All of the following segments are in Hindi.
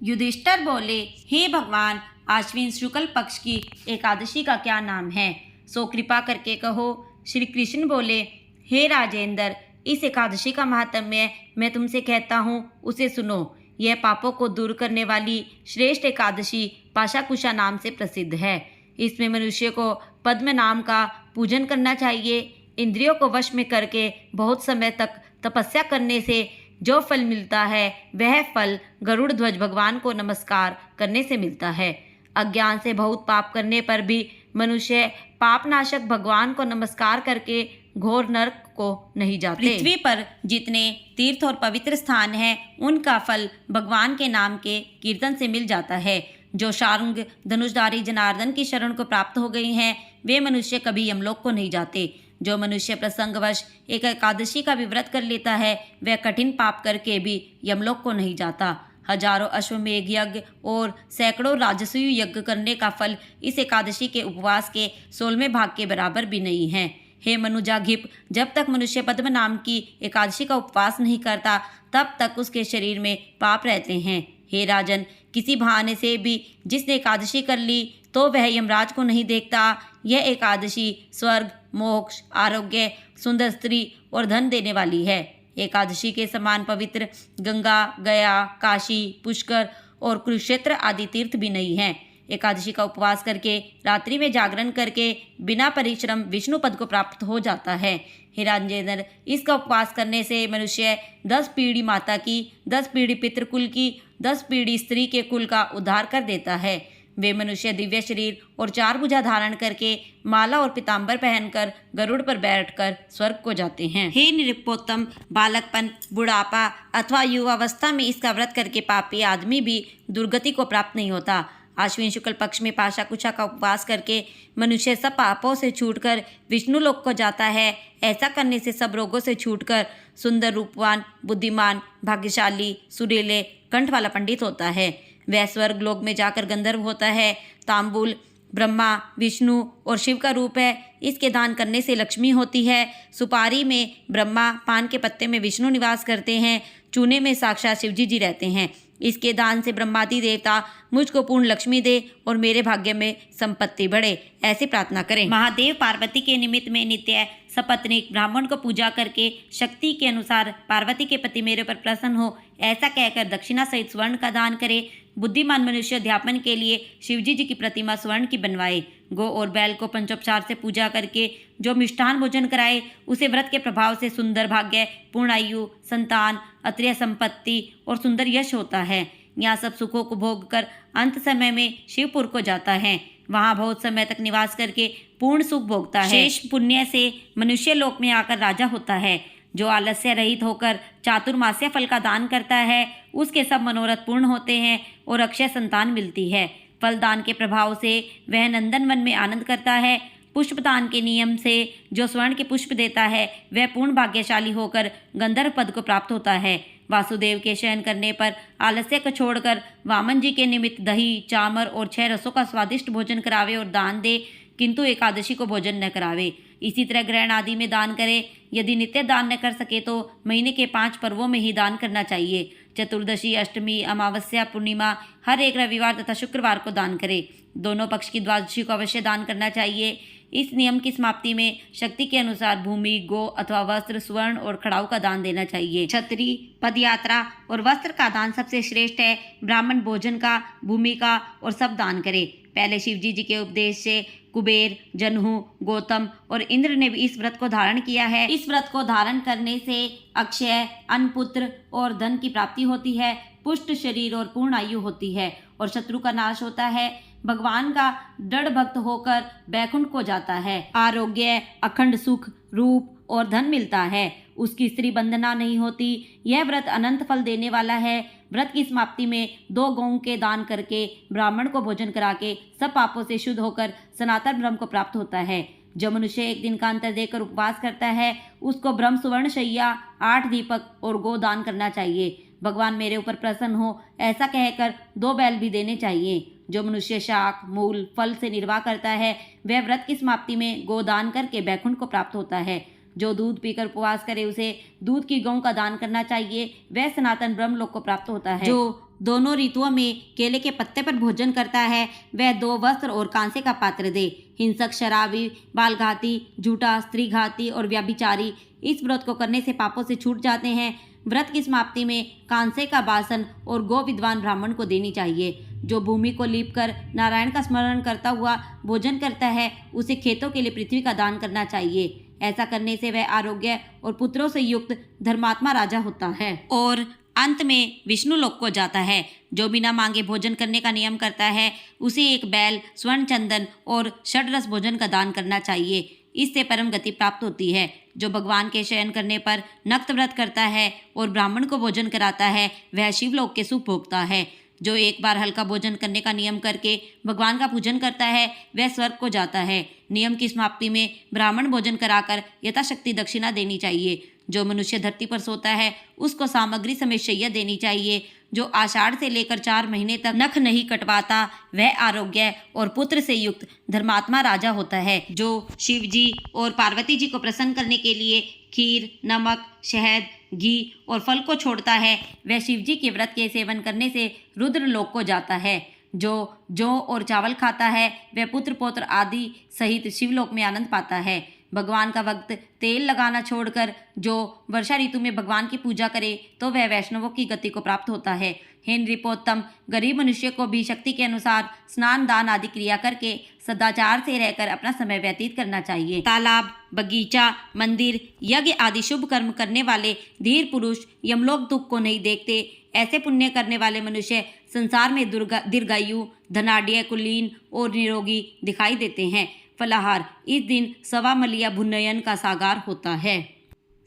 युधिष्ठिर बोले, हे भगवान, आश्विन शुक्ल पक्ष की एकादशी का क्या नाम है, सो कृपा करके कहो। श्री कृष्ण बोले, हे राजेंद्र, इस एकादशी का महात्म्य मैं तुमसे कहता हूँ, उसे सुनो। यह पापों को दूर करने वाली श्रेष्ठ एकादशी पाशाकुशा नाम से प्रसिद्ध है। इसमें मनुष्य को पद्म नाम का पूजन करना चाहिए। इंद्रियों को वश में करके बहुत समय तक तपस्या करने से जो फल मिलता है वह फल गरुड़ ध्वज भगवान को नमस्कार करने से मिलता है। अज्ञान से बहुत पाप करने पर भी मनुष्य पापनाशक भगवान को नमस्कार करके घोर नरक को नहीं जाते। पृथ्वी पर जितने तीर्थ और पवित्र स्थान हैं, उनका फल भगवान के नाम के कीर्तन से मिल जाता है। जो शार्ंग धनुषधारी जनार्दन की शरण को प्राप्त हो गई हैं, वे मनुष्य कभी यमलोक को नहीं जाते। जो मनुष्य प्रसंगवश एक एकादशी का भी व्रत कर लेता है, वह कठिन पाप करके भी यमलोक को नहीं जाता। हजारों अश्वमेघ यज्ञ और सैकड़ों राजसूय यज्ञ करने का फल इस एकादशी के उपवास के 16वें भाग के बराबर भी नहीं है। हे मनुजाघिप, जब तक मनुष्य पद्म नाम की एकादशी का उपवास नहीं करता, तब तक उसके शरीर में पाप रहते हैं। हे राजन, किसी बहाने से भी जिसने एकादशी कर ली तो वह यमराज को नहीं देखता। यह एकादशी स्वर्ग, मोक्ष, आरोग्य, सुंदर स्त्री और धन देने वाली है। एकादशी के समान पवित्र गंगा, गया, काशी, पुष्कर और कुरुक्षेत्र आदि तीर्थ भी नहीं हैं। एकादशी का उपवास करके रात्रि में जागरण करके बिना परिश्रम विष्णु पद को प्राप्त हो जाता है। हे राजेंद्र, इसका उपवास करने से मनुष्य 10 पीढ़ी माता की, 10 पीढ़ी पितृकुल की, 10 पीढ़ी स्त्री के कुल का उद्धार कर देता है। वे मनुष्य दिव्य शरीर और 4 भुजा धारण करके माला और पीताम्बर पहनकर गरुड़ पर बैठकर स्वर्ग को जाते हैं। हे निरुपोत्तम, बालकपन, बुढ़ापा अथवा युवावस्था में इसका व्रत करके पापी आदमी भी दुर्गति को प्राप्त नहीं होता। आश्विन शुक्ल पक्ष में पाशाकुशा का उपवास करके मनुष्य सब पापों से छूटकर विष्णु लोक को जाता है। ऐसा करने से सब रोगों से छूटकर सुंदर, रूपवान, बुद्धिमान, भाग्यशाली, सुरीले कंठ वाला पंडित होता है। वह स्वर्ग लोक में जाकर गंधर्व होता है। तांबूल ब्रह्मा, विष्णु और शिव का रूप है। इसके दान करने से लक्ष्मी होती है। सुपारी में ब्रह्मा, पान के पत्ते में विष्णु निवास करते हैं। चूने में साक्षात शिवजी जी रहते हैं। इसके दान से ब्रह्मादि देवता मुझको पूर्ण लक्ष्मी दे और मेरे भाग्य में संपत्ति बढ़े, ऐसी प्रार्थना करें। महादेव पार्वती के निमित्त में नित्य सपत्नीक ब्राह्मण को पूजा करके शक्ति के अनुसार पार्वती के पति मेरे पर प्रसन्न हो, ऐसा कहकर दक्षिणा सहित स्वर्ण का दान करे। बुद्धिमान मनुष्य अध्यापन के लिए शिवजी जी की प्रतिमा स्वर्ण की बनवाए। गौ और बैल को पंचोपचार से पूजा करके जो मिष्ठान भोजन कराए, उसे व्रत के प्रभाव से सुंदर भाग्य, पूर्ण आयु, संतान, अत्रिय संपत्ति और सुंदर यश होता है। यहाँ सब सुखों को भोग कर अंत समय में शिवपुर को जाता है। वहाँ बहुत समय तक निवास करके पूर्ण सुख भोगता है। शेष पुण्य से मनुष्य लोक में आकर राजा होता है। जो आलस्य रहित होकर चातुर्मास्य फल का दान करता है, उसके सब मनोरथ पूर्ण होते हैं और अक्षय संतान मिलती है। फलदान के प्रभाव से वह नंदन वन में आनंद करता है। पुष्पदान के नियम से जो स्वर्ण के पुष्प देता है, वह पूर्ण भाग्यशाली होकर गंधर्व पद को प्राप्त होता है। वासुदेव के शयन करने पर आलस्य को छोड़कर वामन जी के निमित्त दही, चामर और 6 रसों का स्वादिष्ट भोजन करावे और दान दे, किंतु एकादशी को भोजन न करावे। इसी तरह ग्रहण आदि में दान करे। यदि नित्य दान न कर सके तो महीने के 5 पर्वों में ही दान करना चाहिए। चतुर्दशी, अष्टमी, अमावस्या, पूर्णिमा, हर एक रविवार तथा शुक्रवार को दान करे। दोनों पक्ष की द्वादशी को अवश्य दान करना चाहिए। इस नियम की समाप्ति में शक्ति के अनुसार भूमि, गो अथवा वस्त्र, स्वर्ण और खड़ाऊ का दान देना चाहिए। छतरी, पदयात्रा और वस्त्र का दान सबसे श्रेष्ठ है। ब्राह्मण भोजन का, भूमि का और सब दान करे। पहले शिवजी जी के उपदेश से कुबेर, जनहू, गौतम और इंद्र ने भी इस व्रत को धारण किया है। इस व्रत को धारण करने से अक्षय, अन्न, और धन की प्राप्ति होती है। पुष्ट शरीर और पूर्ण आयु होती है और शत्रु का नाश होता है। भगवान का दृढ़ भक्त होकर बैकुंठ को जाता है। आरोग्य, अखंड सुख, रूप और धन मिलता है। उसकी स्त्री बंधना नहीं होती। यह व्रत अनंत फल देने वाला है। व्रत की समाप्ति में 2 गौं के दान करके ब्राह्मण को भोजन करा के सब पापों से शुद्ध होकर सनातन ब्रह्म को प्राप्त होता है। जो मनुष्य एक दिन का अंतर देकर उपवास करता है, उसको ब्रह्म सुवर्ण शैया, 8 दीपक और गो दान करना चाहिए। भगवान मेरे ऊपर प्रसन्न हो, ऐसा कहकर 2 बैल भी देने चाहिए। जो मनुष्य शाक, मूल, फल से निर्वाह करता है, वह व्रत की समाप्ति में गोदान करके बैकुंठ को प्राप्त होता है। जो दूध पीकर उपवास करे, उसे दूध की गौ का दान करना चाहिए। वह सनातन ब्रह्म लोक को प्राप्त होता है। जो दोनों ऋतुओं में केले के पत्ते पर भोजन करता है वह 2 वस्त्र और कांसे का पात्र दे। हिंसक, शराबी, बालघाती, झूठा, स्त्रीघाती और व्यभिचारी इस व्रत को करने से पापों से छूट जाते हैं। व्रत की समाप्ति में कांसे का बासन और गो विद्वान ब्राह्मण को देनी चाहिए। जो भूमि को लीप कर नारायण का स्मरण करता हुआ भोजन करता है उसे खेतों के लिए पृथ्वी का दान करना चाहिए। ऐसा करने से वह आरोग्य और पुत्रों से युक्त धर्मात्मा राजा होता है और अंत में विष्णु लोक को जाता है। जो बिना मांगे भोजन करने का नियम करता है उसे एक बैल, स्वर्ण, चंदन और षड्रस भोजन का दान करना चाहिए। इससे परम गति प्राप्त होती है। जो भगवान के शयन करने पर नक्त व्रत करता है और ब्राह्मण को भोजन कराता है वह शिवलोक के सुख भोगता है। जो एक बार हल्का भोजन करने का नियम करके भगवान का पूजन करता है वह स्वर्ग को जाता है। नियम की समाप्ति में ब्राह्मण भोजन कराकर यथाशक्ति दक्षिणा देनी चाहिए। जो मनुष्य धरती पर सोता है उसको सामग्री समेत शैया देनी चाहिए। जो आषाढ़ से लेकर 4 महीने तक नख नहीं कटवाता वह आरोग्य और पुत्र से युक्त धर्मात्मा राजा होता है। जो शिव जी और पार्वती जी को प्रसन्न करने के लिए खीर, नमक, शहद, घी और फल को छोड़ता है वह शिव जी के व्रत के सेवन करने से रुद्र लोक को जाता है। जो जौ और चावल खाता है वह पुत्र पौत्र आदि सहित शिवलोक में आनंद पाता है। भगवान का भक्त तेल लगाना छोड़कर जो वर्षा ऋतु में भगवान की पूजा करे तो वह वैष्णवों की गति को प्राप्त होता है। हे नृपोत्तम, गरीब मनुष्य को भी शक्ति के अनुसार स्नान, दान आदि क्रिया करके सदाचार से रहकर अपना समय व्यतीत करना चाहिए। तालाब, बगीचा, मंदिर, यज्ञ आदि शुभ कर्म करने वाले धीर पुरुष यमलोक दुख को नहीं देखते। ऐसे पुण्य करने वाले मनुष्य संसार में दीर्घायु, धनाढ्य, कुलीन और निरोगी दिखाई देते हैं। फलाहार, इस दिन सवा मलिया भुनयन का सागार होता है।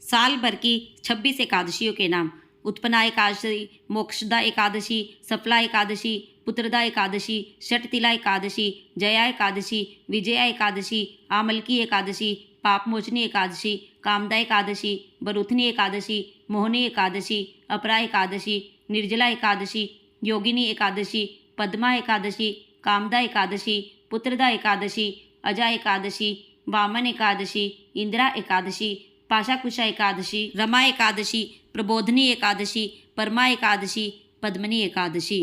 साल भर की 26 एकादशियों के नाम: उत्पन्ना एकादशी, मोक्षदा एकादशी, सफला एकादशी, पुत्रदा एकादशी, षटतिला एकादशी, जया एकादशी, विजया एकादशी, आमलकी एकादशी, पापमोचनी एकादशी, कामदा एकादशी, बरुथनी एकादशी, मोहनी एकादशी, अपरा एकादशी, निर्जला एकादशी, योगिनी एकादशी, पद्मा एकादशी, कामदा एकादशी, पुत्रदा एकादशी, अजा एकादशी, वामन एकादशी, इंदिरा एकादशी, पाशाकुशा एकादशी, रमा एकादशी, प्रबोधनी एकादशी, परमा एकादशी, पद्मनी एकादशी।